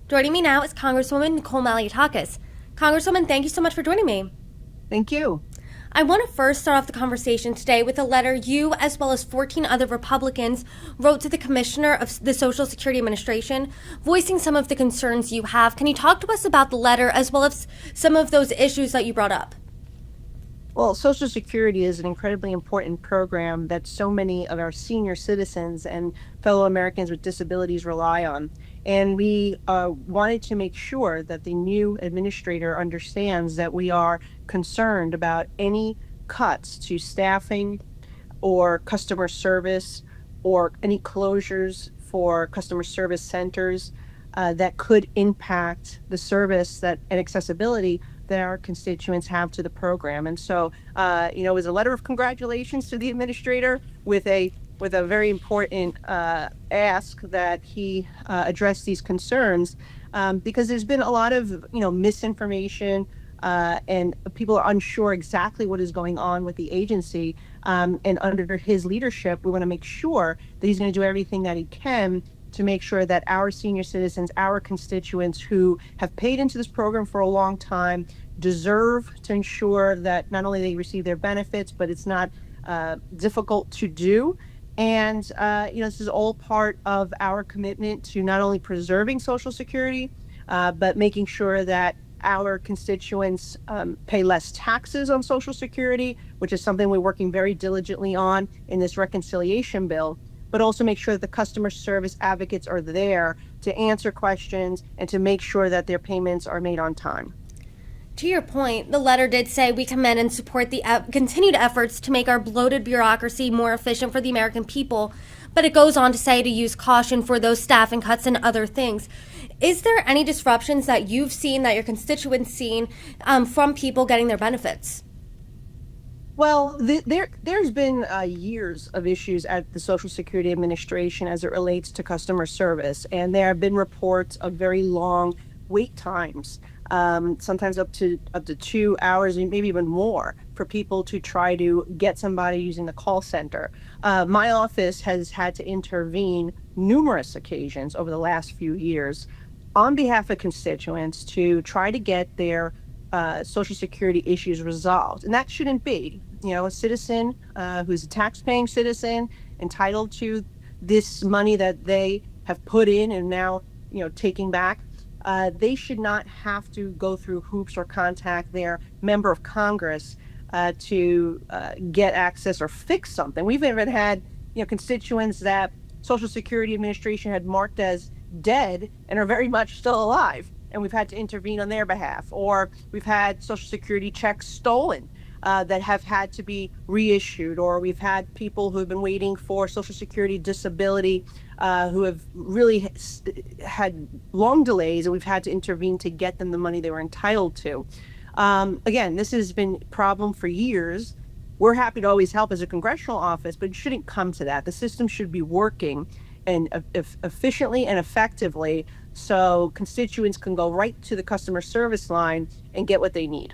Joining me now is Congresswoman Nicole Malliotakis. Congresswoman, thank you so much for joining me. Thank you. I want to first start off the conversation today with a letter you, as well as 14 other Republicans, wrote to the Commissioner of the Social Security Administration, voicing some of the concerns you have. Can you talk to us about the letter as well as some of those issues that you brought up? Well, Social Security is an incredibly important program that so many of our senior citizens and fellow Americans with disabilities rely on. And we wanted to make sure that the new administrator understands that we are concerned about any cuts to staffing or customer service or any closures for customer service centers that could impact the service that and accessibility that our constituents have to the program. And so, it was a letter of congratulations to the administrator with a very important ask that he address these concerns because there's been a lot of misinformation and people are unsure exactly what is going on with the agency. And under his leadership, we want to make sure that he's going to do everything that he can to make sure that our senior citizens, our constituents who have paid into this program for a long time, deserve to ensure that not only they receive their benefits, but it's not difficult to do. And, this is all part of our commitment to not only preserving Social Security, but making sure that our constituents pay less taxes on Social Security, which is something we're working very diligently on in this reconciliation bill, but also make sure that the customer service advocates are there to answer questions and to make sure that their payments are made on time. To your point, the letter did say we commend and support the continued efforts to make our bloated bureaucracy more efficient for the American people, but it goes on to say to use caution for those staffing cuts and other things. Is there any disruptions that you've seen, that your constituents seen, from people getting their benefits? Well, there's been years of issues at the Social Security Administration as it relates to customer service, and there have been reports of very long wait times, sometimes up to 2 hours and maybe even more for people to try to get somebody using the call center. My office has had to intervene numerous occasions over the last few years on behalf of constituents to try to get their Social Security issues resolved. And that shouldn't be. A citizen who's a tax-paying citizen entitled to this money that they have put in and now, taking back. They should not have to go through hoops or contact their member of Congress to get access or fix something. We've even had, constituents that Social Security Administration had marked as dead and are very much still alive, and we've had to intervene on their behalf. Or we've had Social Security checks stolen that have had to be reissued, or we've had people who have been waiting for Social Security disability who have really had long delays, and we've had to intervene to get them the money they were entitled to. Again, this has been a problem for years. We're happy to always help as a congressional office, but it shouldn't come to that. The system should be working and efficiently and effectively so constituents can go right to the customer service line and get what they need.